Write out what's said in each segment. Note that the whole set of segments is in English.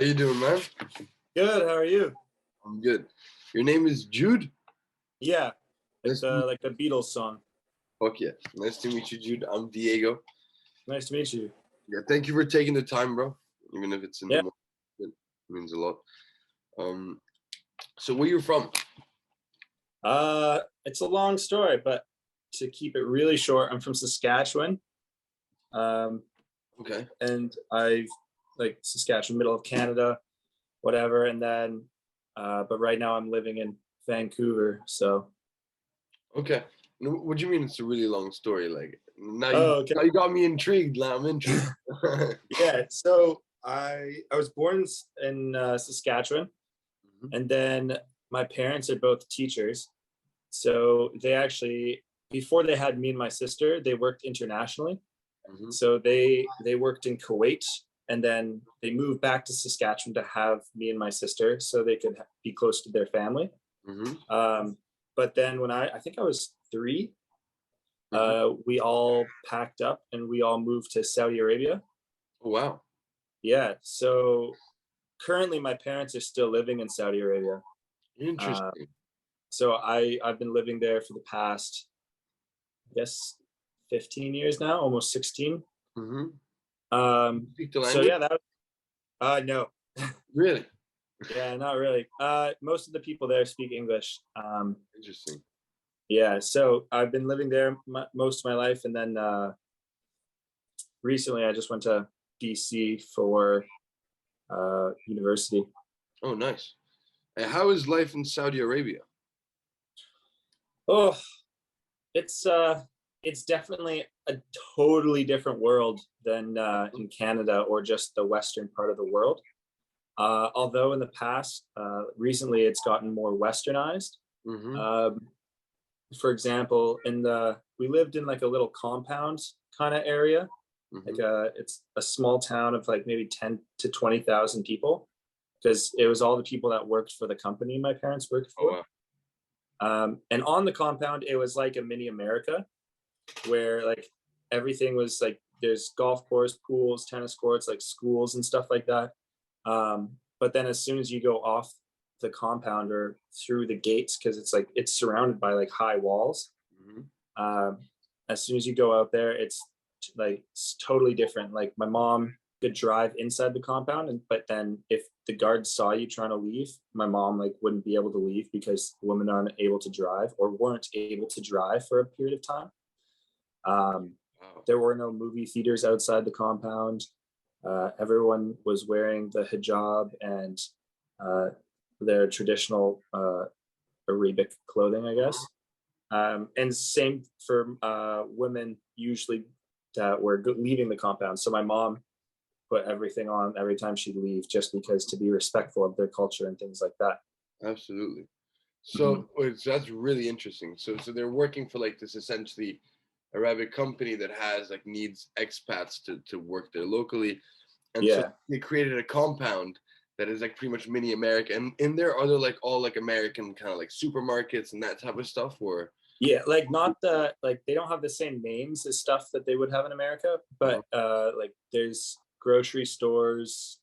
How you doing, man? Good. How are you? I'm good. Your name is Jude? Yeah, like Nice to the meet like the Beatles song. Fuck yeah. Nice to meet you, Jude. I'm Diego. Nice to meet you. Yeah, thank you for taking the time, bro. Even if it's in the Yeah. morning, it means a lot. Um, so where you from? It's a long story, but to keep it really short, I'm from Saskatchewan. Um, Okay. and I've like Saskatchewan, middle of Canada, whatever. And then, but right now I'm living in Vancouver. So, Okay. What do you mean it's a really long story? Like now you oh, okay. now you got me intrigued. Now I'm intrigued. Yeah. So I was born in Saskatchewan, Mhm, and then my parents are both teachers. So they actually, before they had me and my sister, they worked internationally. mhm, So they worked in Kuwait, and then they moved back to Saskatchewan to have me and my sister so they could be close to their family. mhm, But then when I think I was three, mhm. we all packed up and we all moved to Saudi Arabia. Oh wow. Yeah. So currently my parents are still living in Saudi Arabia. Uh, Interesting. so I've been living there for the past, I guess, 15 years now, almost 16. Mm-hmm. Um, Speak the so language? yeah, that no, Really? yeah, not really. Most of the people there speak English. Interesting. Yeah, so I've been living there most of my life, and then recently I just went to DC for university. Oh, nice. And how is life in Saudi Arabia? Oh, it's it's definitely a totally different world than in Canada or just the western part of the world. Although in the past, recently it's gotten more westernized. Mm-hmm. Um, for example, we lived in like a little compound kind of area. Like Mm-hmm. it's a small town of like maybe 10 to 20,000 people because it was all the people that worked for the company my parents worked Oh for. wow. And on the compound, it was like a mini America where like everything was like there's golf course, pools, tennis courts, like schools and stuff like that. But then as soon as you go off the compound or through the gates, because it's like it's surrounded by like high walls. Mm-hmm. Um, as soon as you go out there, it's totally different. Like my mom could drive inside the compound, and but then if the guards saw you trying to leave, my mom like wouldn't be able to leave because women aren't able to drive or weren't able to drive for a period of time. Um, Wow. there were no movie theaters outside the compound. Everyone was wearing the hijab and uh, their traditional Arabic clothing, I guess. And same for women usually that were leaving the compound. So my mom put everything on every time she'd leave just because to be respectful of their culture and things like that. Absolutely. Mm-hmm. So that's really interesting. So they're working for like this essentially Arabic company that has like needs expats to work there locally. And so Yeah. they created a compound that is like pretty much mini America. And in there are there like all like American kind of like supermarkets and that type of stuff or Yeah, like not the like they don't have the same names as stuff that they would have in America, uh but like there's grocery stores,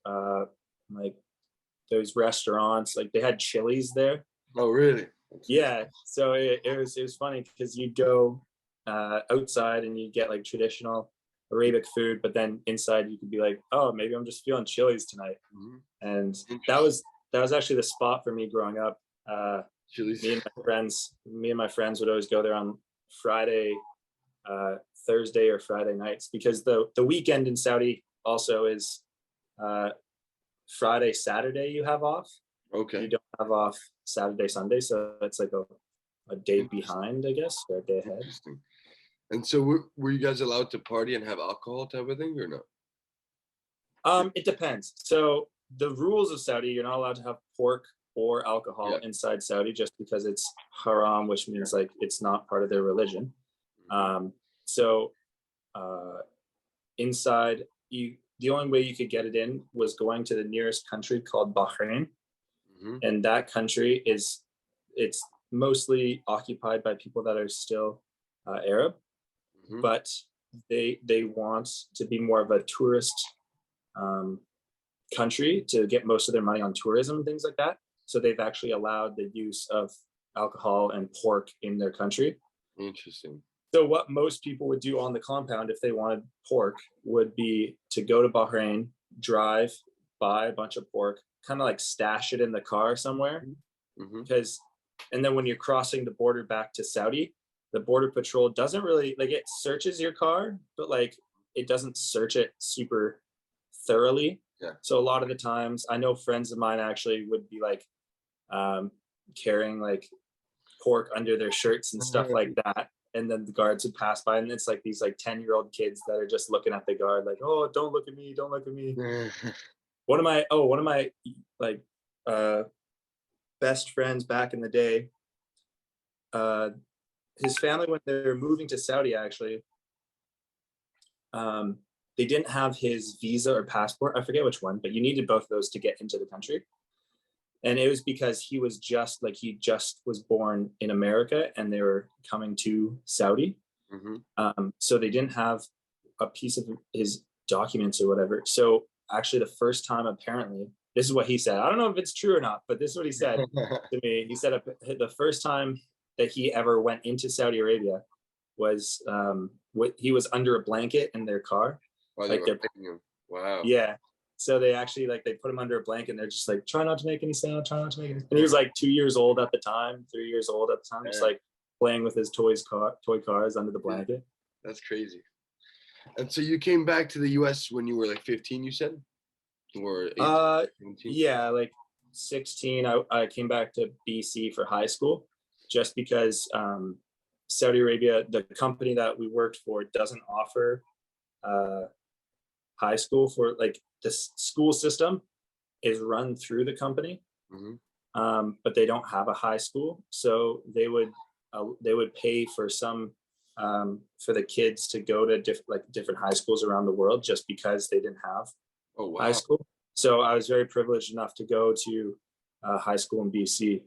like there's restaurants, like they had Chili's there. oh really? That's nice. Yeah, so it was funny because you'd go outside and you'd get like traditional Arabic food, but then inside you could be like, oh, maybe I'm just feeling Chili's tonight, Mhm. and that Interesting. was that was actually the spot for me growing up. Chili's. Me and my friends would always go there on Friday, Thursday or Friday nights because the weekend in Saudi also is uh, Friday, Saturday you have off. You Okay. don't have off Saturday, Sunday, so it's like a day Interesting. behind, I guess, or a day ahead. Interesting. And so were you guys allowed to party and have alcohol type of thing or no? It depends. So the rules of Saudi, you're not allowed to have pork or alcohol Yeah. inside Saudi just because it's haram, which means like it's not part of their religion. Hmm. So uh, inside, the only way you could get it in was going to the nearest country called Bahrain, Hmm. and that country it's mostly occupied by people that are still Arab, Hmm. but they want to be more of a tourist um, country to get most of their money on tourism and things like that. So they've actually allowed the use of alcohol and pork in their country. Interesting. So what most people would do on the compound if they wanted pork would be to go to Bahrain, drive, buy a bunch of pork, kind of like stash it in the car somewhere. Because, and then when you're crossing the border back to Saudi, the border patrol doesn't really, like, it searches your car, but like it doesn't search it super thoroughly. Yeah. So a lot of the times, I know friends of mine actually would be like carrying like pork under their shirts and stuff like that. And then the guards would pass by, and it's like these like 10-year-old kids that are just looking at the guard like, oh, don't look at me, don't look at me. One of my like best friends back in the day, his family, when they were moving to Saudi, actually, they didn't have his visa or passport. I forget which one, but you needed both of those to get into the country. And it was because he just was born in America and they were coming to Saudi. So they didn't have a piece of his documents or whatever. So actually the first time, apparently, this is what he said. I don't know if it's true or not, but this is what he said to me. He said the first time that he ever went into Saudi Arabia was he was under a blanket in their car. Like wow. Yeah. So they actually they put him under a blanket and they're just like, try not to make any sound, try not to make any. And he was like 2 years old at the time, 3 years old at the time, just like playing with his toy cars under the blanket. That's crazy. And so you came back to the US when you were like 15, you said? Or 18, 17? Yeah, like 16. I came back to BC for high school just because Saudi Arabia, the company that we worked for, doesn't offer high school. For like the school system is run through the company, but they don't have a high school, so they would pay for some for the kids to go to different high schools around the world just because they didn't have high school. So I was very privileged enough to go to high school in BC.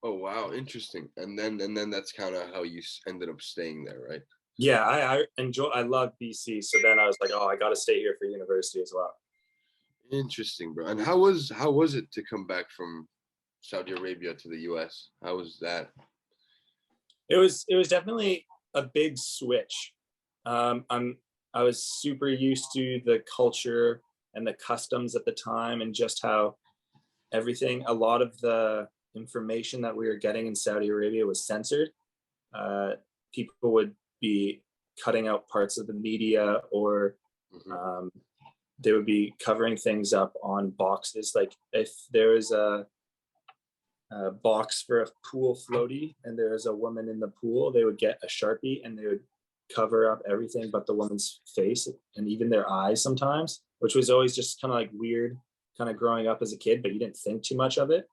Oh wow, interesting. And then that's kind of how you ended up staying there, right? Yeah, I love BC. So then I was like, oh, I got to stay here for university as well. Interesting, bro. And how was it to come back from Saudi Arabia to the US? How was that? It was definitely a big switch. I was super used to the culture and the customs at the time, and just how a lot of the information that we were getting in Saudi Arabia was censored. People would be cutting out parts of the media, or they would be covering things up on boxes. Like if there was a box for a pool floaty and there was a woman in the pool, they would get a Sharpie and they would cover up everything but the woman's face and even their eyes sometimes, which was always just kind of like weird, kind of growing up as a kid, but you didn't think too much of it.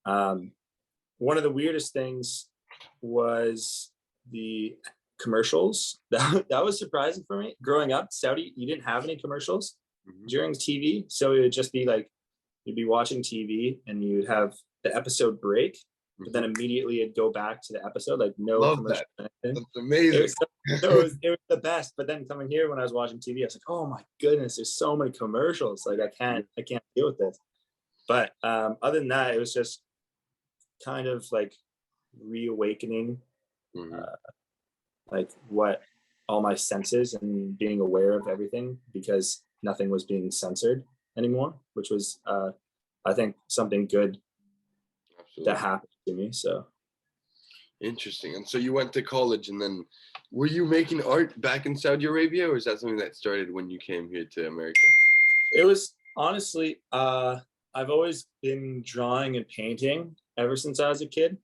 One of the weirdest things was the commercials. That was surprising for me. Growing up, Saudi, you didn't have any commercials during TV. So it would just be like, you'd be watching TV and you'd have the episode break, but then immediately it'd go back to the episode, like no Love commercial. That. That's amazing. It was the best. But then coming here when I was watching TV, I was like, oh my goodness, there's so many commercials. Like I can't deal with this. But other than that, it was just kind of like reawakening like what all my senses and being aware of everything, because nothing was being censored anymore, which was I think something good that happened to me. So interesting. And so you went to college, and then were you making art back in Saudi Arabia, or is that something that started when you came here to America? It was honestly, I've always been drawing and painting ever since I was a kid.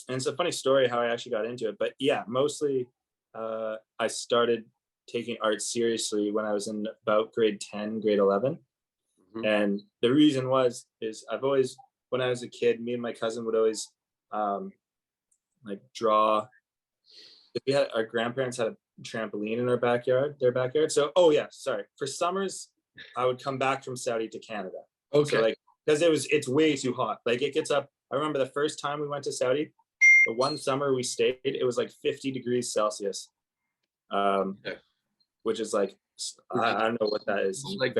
And it's a funny story how I actually got into it. But yeah, mostly I started taking art seriously when I was in about grade 10, grade 11. And the reason is I've always, when I was a kid, me and my cousin would always like draw. Our grandparents had a trampoline in their backyard. So, for summers, I would come back from Saudi to Canada. Okay. So like, because it's way too hot. Like it gets up. I remember the first time we went to Saudi, the one summer we stayed, it was like 50 degrees Celsius, which is like I don't know what that is. Like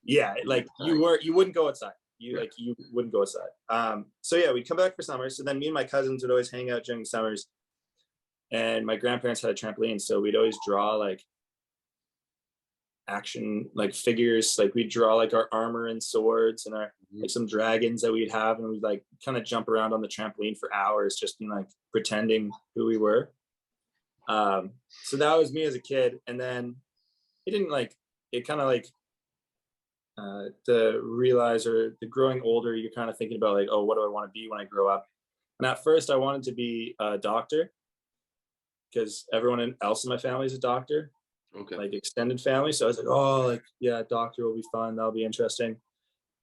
yeah, like you wouldn't go outside. You wouldn't go outside. So yeah, we'd come back for summer. So then me and my cousins would always hang out during the summers. And my grandparents had a trampoline, so we'd always draw like action like figures. Like we'd draw like our armor and swords and our like some dragons that we'd have, and we'd like kind of jump around on the trampoline for hours, just being like pretending who we were. So that was me as a kid. And then it didn't like it kind of like the realize or the growing older, you're kind of thinking about like, oh, what do I want to be when I grow up? And at first I wanted to be a doctor because everyone else in my family is a doctor, like extended family. So I was like, oh, like, yeah, doctor will be fun. That'll be interesting.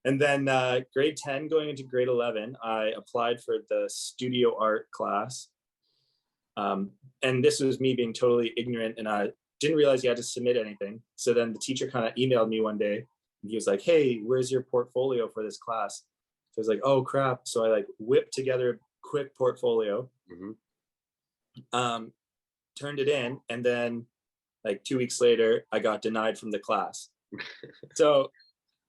And then grade 10 going into grade 11, I applied for the studio art class. And this was me being totally ignorant, and I didn't realize you had to submit anything. So then the teacher kind of emailed me one day, and he was like, hey, where's your portfolio for this class? So I was like, oh crap. So I like whipped together a quick portfolio, turned it in, and then like 2 weeks later, I got denied from the class. So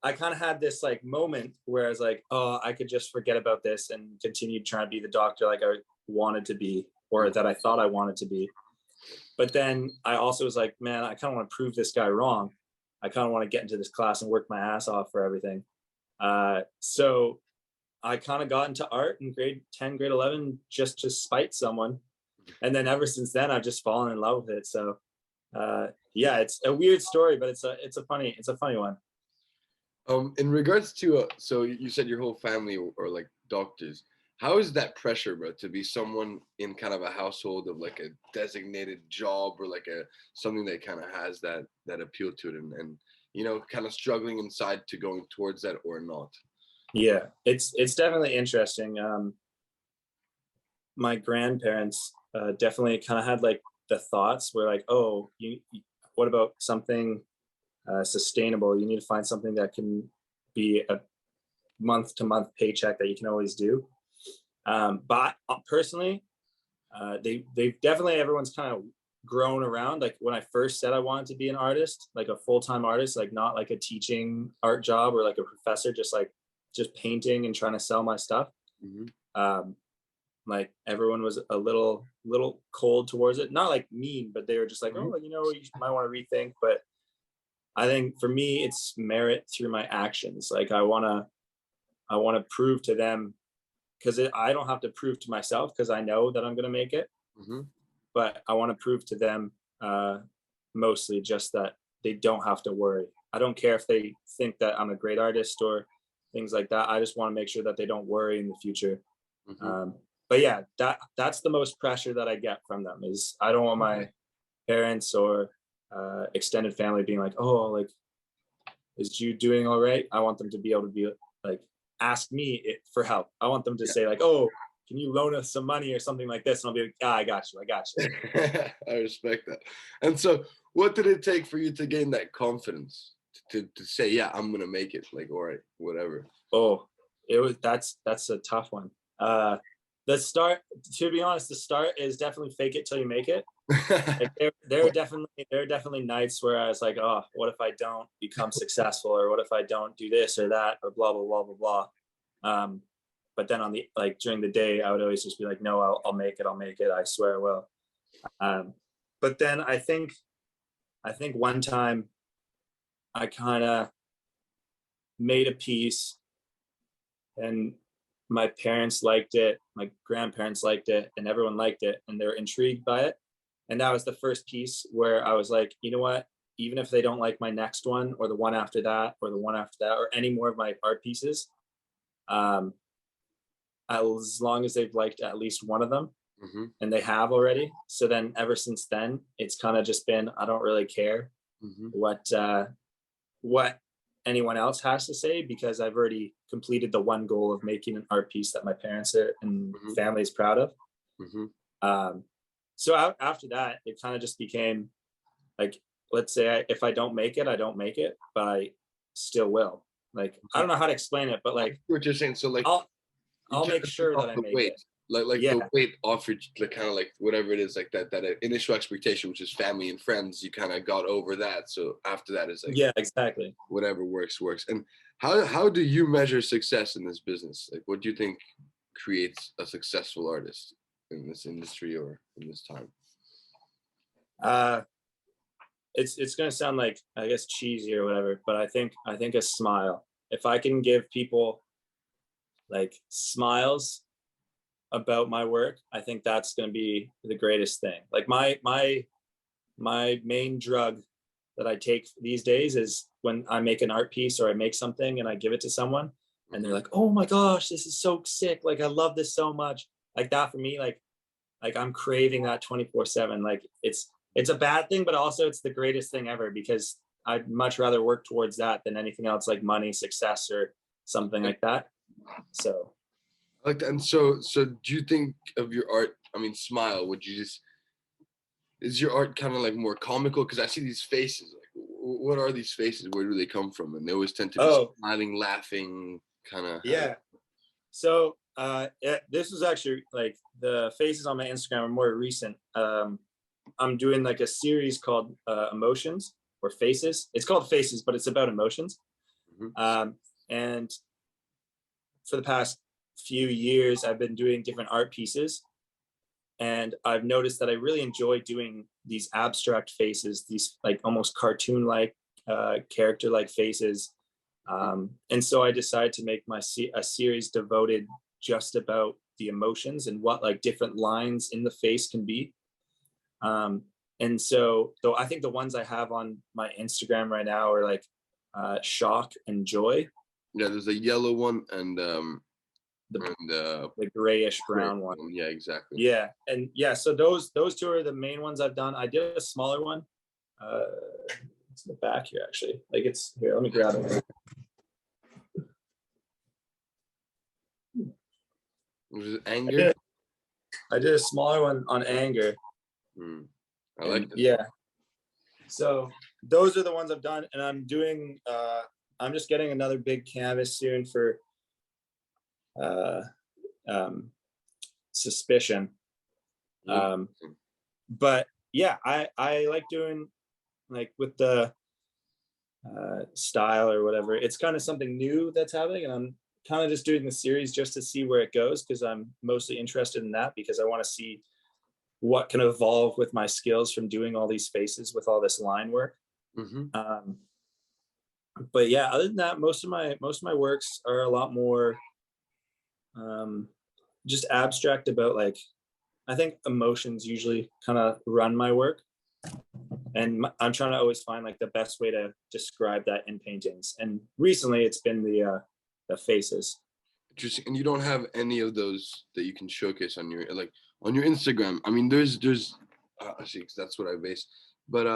I kind of had this like moment where I was like, oh, I could just forget about this and continue trying to be the doctor like I wanted to be, or that I thought I wanted to be. But then I also was like, man, I kind of want to prove this guy wrong. I kind of want to get into this class and work my ass off for everything. So I kind of got into art in grade 10, grade 11, just to spite someone. And then ever since then, I've just fallen in love with it. So yeah, it's a weird story, but it's a funny one. In regards to so you said your whole family are like doctors. How is that pressure, bro, to be someone in kind of a household of like a designated job or like something that kind of has that appeal to it, and you know, kind of struggling inside to going towards that or not? Yeah, it's definitely interesting. My grandparents definitely kind of had like the thoughts where like, oh, what about something sustainable? You need to find something that can be a month-to-month paycheck that you can always do. But personally, they've definitely, everyone's kind of grown around. Like when I first said I wanted to be an artist, like a full-time artist, like not like a teaching art job or like a professor, just painting and trying to sell my stuff. Like everyone was a little cold towards it. Not like mean, but they were just like, oh, you know, you might want to rethink. But I think for me, it's merit through my actions. Like I want to prove to them, because I don't have to prove to myself because I know that I'm going to make it. But I want to prove to them mostly just that they don't have to worry. I don't care if they think that I'm a great artist or things like that. I just want to make sure that they don't worry in the future. But yeah, that's the most pressure that I get from them is I don't want my parents or extended family being like, oh, like, is Jude doing all right? I want them to be able to be like, ask me for help. I want them to say like, oh, can you loan us some money or something like this? And I'll be like, I got you. I respect that. And so what did it take for you to gain that confidence to say, yeah, I'm going to make it, like, all right, whatever? Oh, that's a tough one. The start, to be honest, the start is definitely fake it till you make it. Like there are definitely nights where I was like, oh, what if I don't become successful, or what if I don't do this or that, or blah blah blah blah blah. But then during the day, I would always just be like, no, I'll make it. I swear I will. But then I think one time I kind of made a piece, and my parents liked it, my grandparents liked it, and everyone liked it, and they were intrigued by it. And that was the first piece where I was like, you know what? Even if they don't like my next one or the one after that or the one after that or any more of my art pieces, as long as they've liked at least one of them, and they have already. So then ever since then, it's kind of just been, I don't really care what anyone else has to say, because I've already completed the one goal of making an art piece that my parents and family is proud of. So after that, it kind of just became like, let's say if I don't make it, I don't make it, but I still will. Like, I don't know how to explain it, but like what you're saying. So like, I'll make sure that I make it. like the Yeah, weight off your, like kind of like whatever it is, like that initial expectation, which is family and friends, you kind of got over that. So after that is like yeah, exactly. whatever works. And how do you measure success in this business? Like, what do you think creates a successful artist in this industry or in this time? Uh, it's gonna sound like, I guess, cheesy or whatever, but I think a smile. If I can give people like smiles about my work, I think that's gonna be the greatest thing. Like my main drug that I take these days is when I make an art piece or I make something and I give it to someone and they're Hmm. like, "Oh my gosh, this is so sick. Like I love this so much." Like that for me, like I'm craving that 24/7. Like it's a bad thing, but also it's the greatest thing ever because I'd much rather work towards that than anything else like money, success, or something like that. So Like, and so do you think of your art? I mean, smile. Would you just, is your art kind of like more comical? Because I see these faces. Like, what are these faces? Where do they come from? And they always tend to be oh smiling, laughing, kind of have. yeah. So this is actually like the faces on my Instagram are more recent. I'm doing like a series called Emotions or Faces. It's called Faces, but it's about emotions. Mhm. And for the past few years, I've been doing different art pieces, and I've noticed that I really enjoy doing these abstract faces, these like almost cartoon-like, character-like faces. And so I decided to make a series devoted just about the emotions and what like different lines in the face can be. Um, and so, though I think the ones I have on my Instagram right now are like shock and joy, Yeah, there's a yellow one the and the grayish gray brown one. one. Yeah, exactly. Yeah, and yeah, so those two are the main ones I've done. I did a smaller one. Uh, it's in the back here actually. Like it's here. Let me grab it. Was it I anger? did I did a smaller one on anger, Hmm. I like and this one. yeah. So those are the ones I've done, and I'm doing. I'm just getting another big canvas soon for uh, um, suspicion. Um, Interesting. but yeah, I like doing like with the style or whatever. It's kind of something new that's happening, and I'm kind of just doing the series just to see where it goes because I'm mostly interested in that because I want to see what can evolve with my skills from doing all these faces with all this line work. Hmm. Um, but yeah, other than that, most of my works are a lot more um, just abstract about like I think emotions usually kind of run my work, and I'm trying to always find like the best way to describe that in paintings. And recently, it's been the faces. Interesting. And you don't have any of those that you can showcase on your, like, on your Instagram. I mean, there's see, 'cause that's what I base. But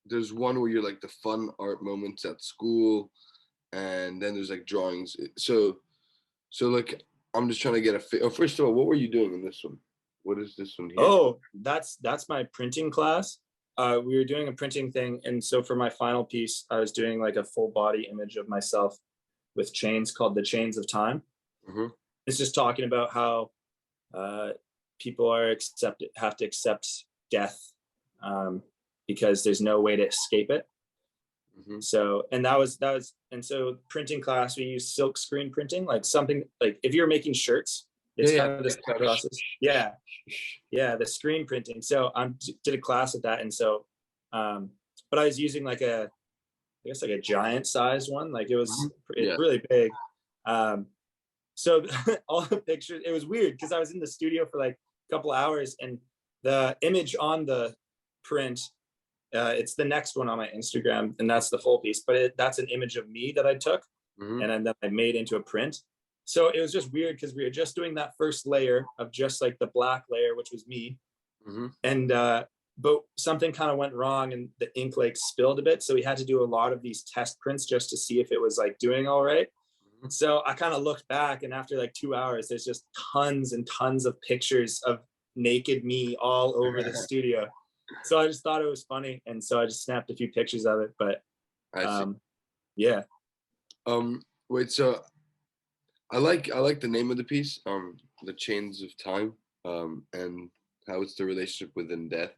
there's one where you're like the fun art moments at school, and then there's like drawings. So like I'm just trying to get oh, first of all, what were you doing in this one? What is this one here? Oh, that's my printing class. We were doing a printing thing, and so for my final piece, I was doing like a full body image of myself with chains called the Chains of Time. Hmm. It's just talking about how uh, people have to accept death um, because there's no way to escape it. Hmm. So, and that was, and so printing class, we use silk screen printing, like something like if you're making shirts, Yeah, it's yeah. kind of the same process. Yeah, yeah, the screen printing. So I did a class with that, and so, um, but I was using like I guess like a giant sized one, like it Mhm. was Yeah. really big. Um, so all the pictures, it was weird because I was in the studio for like a couple hours, and the image on the print, it's the next one on my Instagram, and that's the full piece. But that's an image of me that I took, Hmm. and then I made into a print. So it was just weird because we were just doing that first layer of just like the black layer, which was me, Hmm. and but something kind of went wrong, and the ink like spilled a bit. So we had to do a lot of these test prints just to see if it was like doing all right. So I kind of looked back, and after like 2 hours, there's just tons and tons of pictures of naked me all over the studio. So I just thought it was funny, and so I just snapped a few pictures of it. But I see. um, yeah, Wait, so I like the name of the piece. the chains of time, and how it's the relationship within death.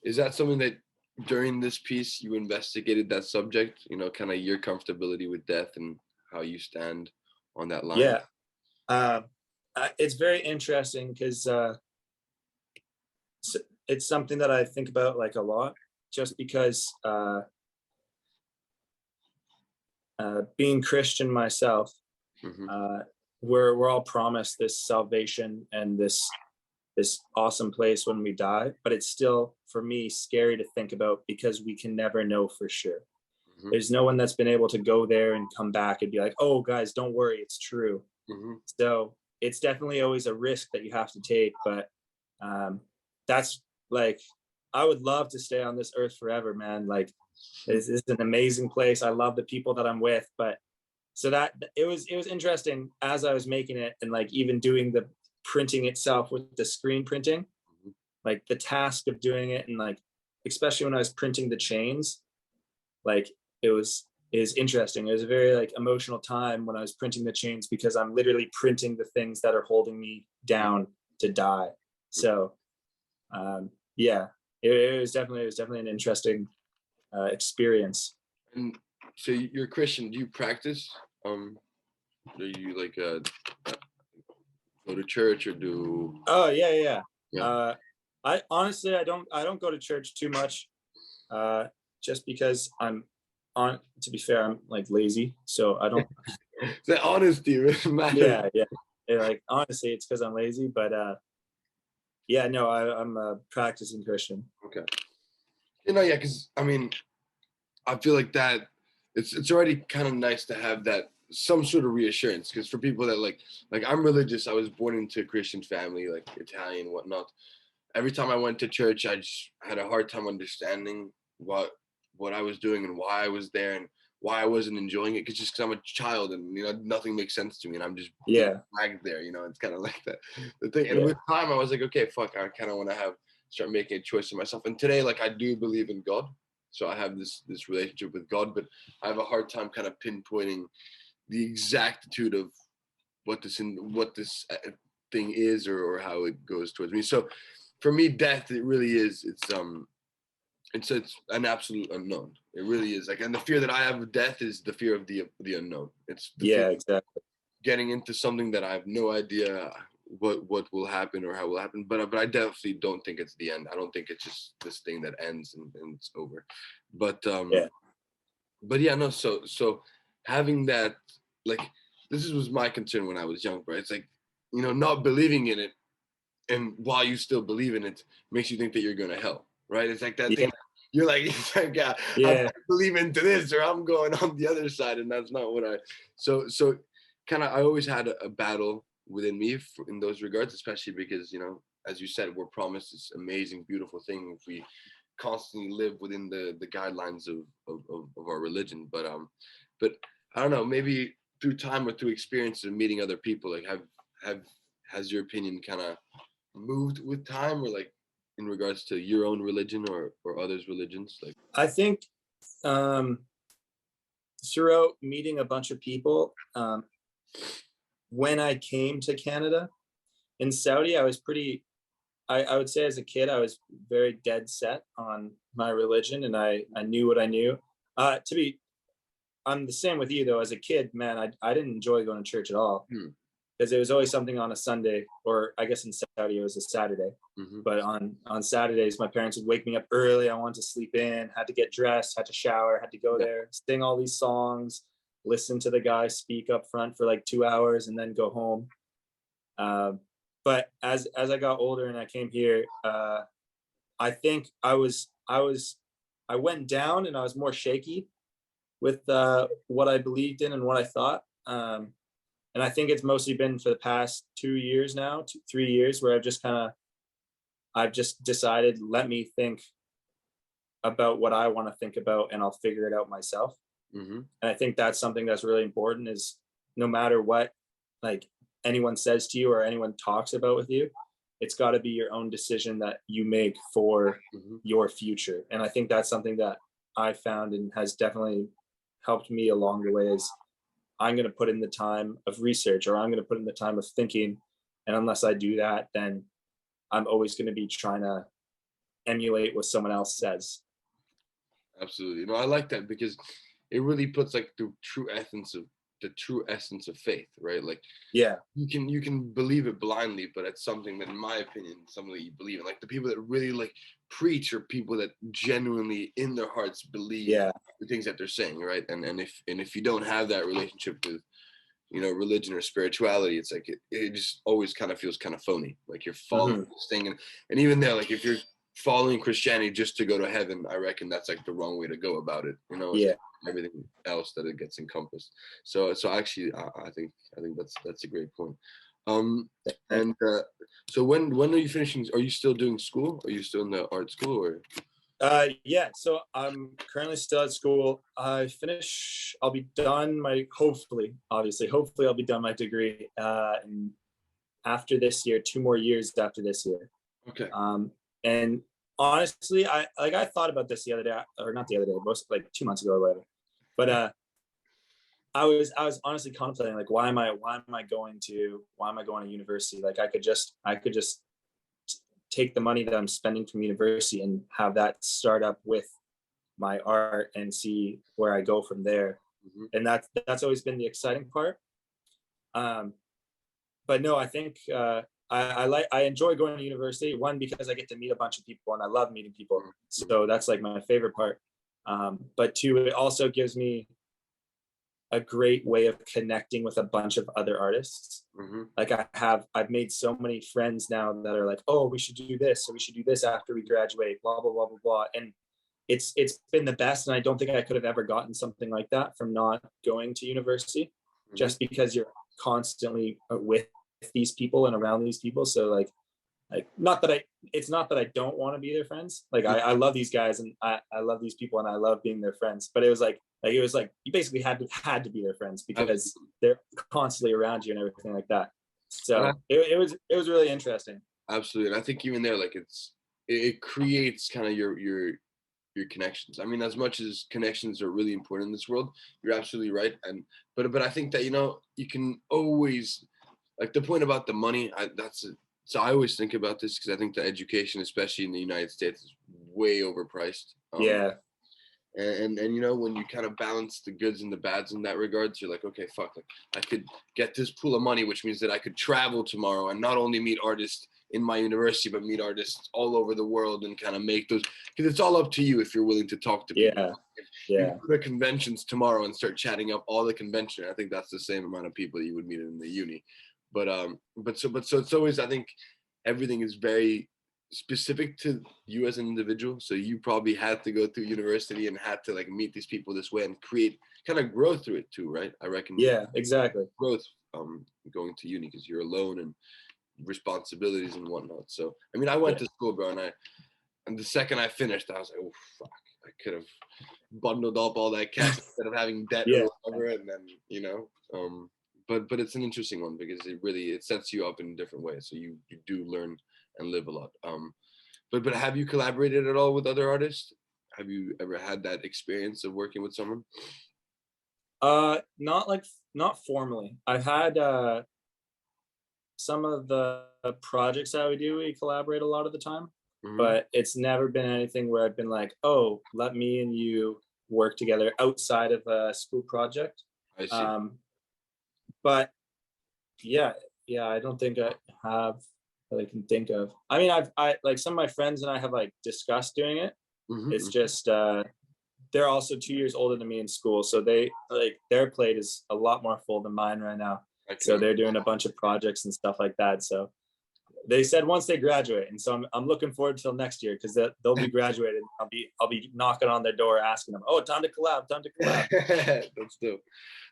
Is that something that during this piece you investigated that subject? You know, kind of your comfortability with death and how you stand on that line. Yeah. Uh, it's very interesting because it's something that I think about like a lot, just because being Christian myself, Hmm. uh, we're all promised this salvation and this awesome place when we die, but it's still for me scary to think about because we can never know for sure. Hmm. There's no one that's been able to go there and come back and be like, oh guys, don't worry, it's true. Hmm. So it's definitely always a risk that you have to take, but that's like, I would love to stay on this earth forever, man. Like, this is an amazing place. I love the people that I'm with, but so that it was interesting as I was making it, and like even doing the printing itself with the screen printing, like the task of doing it, and like especially when I was printing the chains, like it was is interesting. It was a very like emotional time when I was printing the chains because I'm literally printing the things that are holding me down to die. So yeah, it was definitely an interesting experience. And so you're Christian. Do you practice? Do you like go to church or do? Oh yeah, yeah. Yeah. I honestly I don't go to church too much, uh, just because I'm on. To be fair, I'm like lazy, so I don't. The honesty really matters. Yeah, yeah. Like honestly, it's because I'm lazy. But yeah, no, I'm a practicing Christian. Okay. You know, yeah, because I mean, I feel like that it's already kind of nice to have that some sort of reassurance. Because for people that like I'm religious, I was born into a Christian family, like Italian, whatnot. Every time I went to church, I just had a hard time understanding what I was doing and why I was there and why I wasn't enjoying it. Cause just because I'm a child and you know nothing makes sense to me and I'm just being Yeah, dragged there. You know, it's kind of like that the thing. And yeah, with time, I was like, okay, fuck, I kind of want to start making a choice for myself. And today, like I do believe in God, so I have this relationship with God, but I have a hard time kind of pinpointing the exactitude of what this thing is or how it goes towards me. So for me, death it really is. It's an absolute unknown. It really is like, and the fear that I have of death is the fear of the unknown. It's the fear yeah, of exactly. getting into something that I have no idea what will happen or how it will happen. But I definitely don't think it's the end. I don't think it's just this thing that ends and it's over. But Yeah, yeah, no. So having that like was my concern when I was young, right? It's like you know not believing in it and while you still believe in it makes you think that you're going to hell, right? It's like that yeah, thing. You're like, it's like yeah, I yeah, better believe into this, or I'm going on the other side, and that's not what I. So, kind of, I always had a battle within me in those regards, especially because you know, as you said, we're promised this amazing, beautiful thing if we constantly live within the guidelines of our religion. But I don't know, maybe through time or through experience of meeting other people, like have has your opinion kind of moved with time or like in regards to your own religion or others religions like I think um, throughout meeting a bunch of people, when I came to Canada in Saudi, I was pretty. I would say as a kid, I was very dead set on my religion, and I knew what I knew. To be, I'm the same with you though. As a kid, man, I didn't enjoy going to church at all hmm, because it was always something on a Sunday, or I guess in Saudi it was a Saturday. hmm, But on Saturdays, my parents would wake me up early. I wanted to sleep in, had to get dressed, had to shower, had to go yeah, there, sing all these songs, listen to the guy speak up front for like 2 hours, and then go home. Um, but as I got older and I came here, I think I went down and I was more shaky with what I believed in and what I thought. And I think it's mostly been for the past 2 years now, 3 years, where I've just decided, let me think about what I want to think about and I'll figure it out myself. hmm, And I think that's something that's really important is no matter what like anyone says to you or anyone talks about with you, it's got to be your own decision that you make for hmm, your future. And I think that's something that I found and has definitely helped me along the way is I'm going to put in the time of research or I'm going to put in the time of thinking And unless I do that, then I'm always going to be trying to emulate what someone else says. Absolutely. I like that because it really puts like the true essence of faith, right? Like Yeah. you can believe it blindly, but it's something that, in my opinion, something that you believe in. Like the people that really like preach are people that genuinely in their hearts believe Yeah. the things that they're saying, right? And if you don't have that relationship with religion or spirituality, it's like it just always kind of feels kind of phony. Like you're following this thing, and even there, like if you're following Christianity just to go to heaven, I reckon that's like the wrong way to go about it. It's Yeah. like everything else that it gets encompassed. So actually, I think that's a great point. And so when are you finishing? Are you still doing school? Are you still in the art school or? Yeah, so I'm currently still at school. I'll be done hopefully I'll be done my degree after this year, 2 more years after this year. Okay. And honestly, I thought about this the other day, or not the other day, most like 2 months ago or whatever. But I was honestly contemplating like why am I going to university? Like I could just take the money that I'm spending from university and have that start up with my art and see where I go from there. And that's always been the exciting part. But no, I think I enjoy going to university. One, because I get to meet a bunch of people and I love meeting people, so that's like my favorite part. But two, it also gives me a great way of connecting with a bunch of other artists. Like I've made so many friends now that are like, oh, we should do this, so we should do this after we graduate, blah blah blah blah blah. And it's been the best, and I don't think I could have ever gotten something like that from not going to university, just because you're constantly with these people and around these people. So like it's not that I don't want to be their friends. Like I love these guys and I love these people and I love being their friends. But it was like you basically had to be their friends because they're constantly around you and everything like that. So it was really interesting. Absolutely. And I think even there, like it creates kind of your connections. I mean, as much as connections are really important in this world, you're absolutely right. But I think that you can always, like, the point about the money. So I always think about this because I think the education, especially in the United States, is way overpriced. Yeah. And when you kind of balance the goods and the bads in that regards, you're like, okay, fuck, like I could get this pool of money, which means that I could travel tomorrow and not only meet artists in my university, but meet artists all over the world and kind of make those, because it's all up to you if you're willing to talk to people. Yeah. You go to conventions tomorrow and start chatting up all the convention. I think that's the same amount of people you would meet in the uni. But it's always, I think everything is very specific to you as an individual. So you probably had to go through university and had to like meet these people this way and create kind of growth through it too, right? I reckon. Yeah, exactly. Growth going to uni because you're alone and responsibilities and whatnot. So I mean, I went to school, bro, and the second I finished, I was like, oh fuck, I could have bundled up all that cash instead of having debt or whatever, and then but it's an interesting one because it sets you up in different ways. So you do learn and live a lot. But have you collaborated at all with other artists? Have you ever had that experience of working with someone? Not formally. I've had some of the projects that we do, we collaborate a lot of the time, but it's never been anything where I've been like, oh, let me and you work together outside of a school project. I see. But yeah, I don't think I have that I can think of. I mean, I like some of my friends and I have like discussed doing it. It's just they're also 2 years older than me in school, so they like their plate is a lot more full than mine right now. So they're doing a bunch of projects and stuff like that. So they said once they graduate, and so I'm looking forward till next year because they'll be graduated. I'll be knocking on their door asking them, oh, time to collab. That's dope.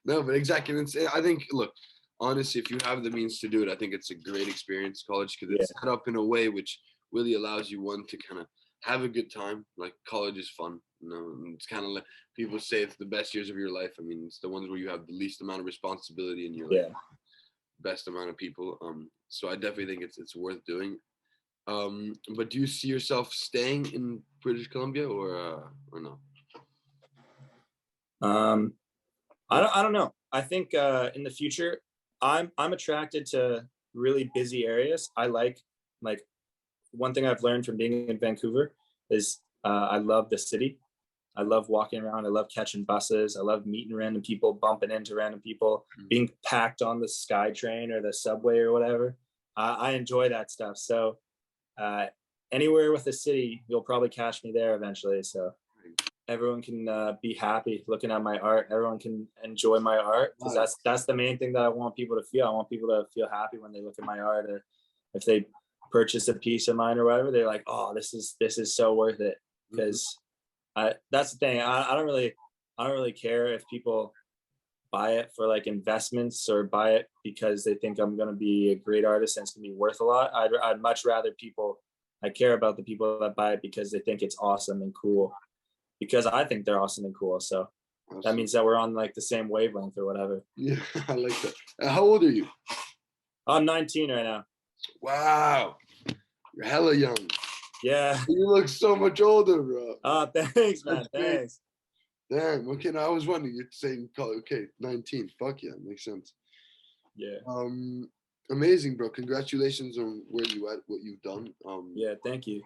No, but exactly. I think, look, honestly, if you have the means to do it, I think it's a great experience, college, because it's set up in a way which really allows you to kind of have a good time. Like college is fun, and it's kind of like people say it's the best years of your life. I mean, it's the ones where you have the least amount of responsibility and you're like best amount of people. So I definitely think it's worth doing. But do you see yourself staying in British Columbia or no? I don't know. I think in the future, I'm attracted to really busy areas, I like one thing I've learned from being in Vancouver is I love the city. I love walking around. I love catching buses. I love meeting random people, bumping into random people, Mhm. being packed on the SkyTrain or the subway or whatever. I enjoy that stuff. So uh, anywhere with the city, you'll probably catch me there eventually. So everyone can be happy looking at my art. Everyone can enjoy my art because Nice. that's the main thing that I want people to feel. I want people to feel happy when they look at my art, or if they purchase a piece of mine or whatever. They're like, "Oh, this is so worth it." Mhm. Because that's the thing. I don't really care if people buy it for like investments or buy it because they think I'm going to be a great artist and it's going to be worth a lot. I'd much rather people. I care about the people that buy it because they think it's awesome and cool, because I think they're awesome and cool. So that Awesome. means that we're on like the same wavelength or whatever. Yeah, I like that. How old are you? I'm 19 right now. Wow, you're hella young. Yeah. You look so much older, bro. Thanks, That's man. great. Thanks. Damn. Okay, now I was wondering. You're saying, okay, 19. Fuck yeah, makes sense. Yeah. Um, amazing, bro. Congratulations on where you at, what you've done. Yeah. Thank you.